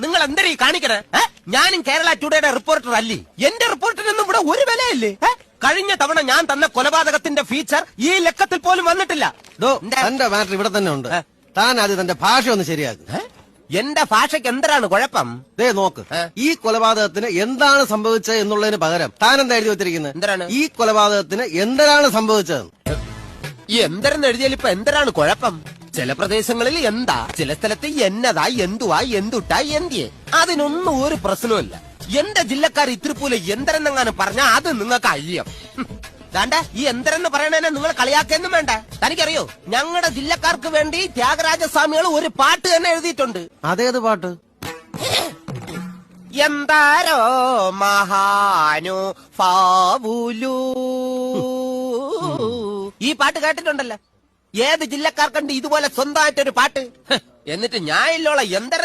നിങ്ങൾ എന്തരീ കാണിക്കണേ? ഞാനും കേരള ടുഡേയുടെ റിപ്പോർട്ടർ അല്ലേ? എന്റെ റിപ്പോർട്ടിനൊന്നും ഇവിടെ ഒരു വിലയില്ലേ? കഴിഞ്ഞ തവണ ഞാൻ തന്ന കൊലപാതകത്തിന്റെ ഫീച്ചർ ഈ ലക്കത്തിൽ പോലും വന്നിട്ടില്ല. തന്റെ മാറ്റർ ഇവിടെ തന്നെ ഉണ്ട്. താൻ ആദ്യം തന്റെ ഭാഷ ഒന്ന് ശരിയാക്കും. എന്റെ ഭാഷയ്ക്ക് എന്താണ് കുഴപ്പം? നോക്ക്, ഈ കൊലപാതകത്തിന് എന്താണ് സംഭവിച്ചത് എന്നുള്ളതിന് പകരം താൻ എന്താ എഴുതി വെച്ചിരിക്കുന്നത്? എന്താണ് ഈ കൊലപാതകത്തിന് എന്താണ് സംഭവിച്ചത്? ഈ എന്തരെന്ന് എഴുതിയാൽ ഇപ്പൊ എന്തിനാണ് കുഴപ്പം? ചില പ്രദേശങ്ങളിൽ എന്താ, ചില സ്ഥലത്ത് എന്നതാ, എന്തുവാ, എന്തുട്ടാ, എന്തിയെ, അതിനൊന്നും ഒരു പ്രശ്നമില്ല. എന്റെ ജില്ലക്കാർ ഇത്തിരിപ്പോലെ എന്തരെന്നെങ്ങാനും പറഞ്ഞാ അത് നിങ്ങൾക്ക് അയ്യം. ദാണ്ട ഈ എന്തരെന്ന് പറയണേനെ നിങ്ങൾ കളിയാക്കൊന്നും വേണ്ട. തനിക്കറിയോ, ഞങ്ങളുടെ ജില്ലക്കാർക്ക് വേണ്ടി ത്യാഗരാജസ്വാമികൾ ഒരു പാട്ട് തന്നെ എഴുതിയിട്ടുണ്ട്. അതേത് പാട്ട്? എന്താരോ മഹാനു ഫാവുലു. ഈ പാട്ട് കേട്ടിട്ടുണ്ടല്ലോ. ഏത് ജില്ലക്കാർക്കുണ്ട് ഇതുപോലെ സ്വന്തമായിട്ടൊരു പാട്ട്? എന്നിട്ട് ഞാൻ ഇല്ലോള എന്തര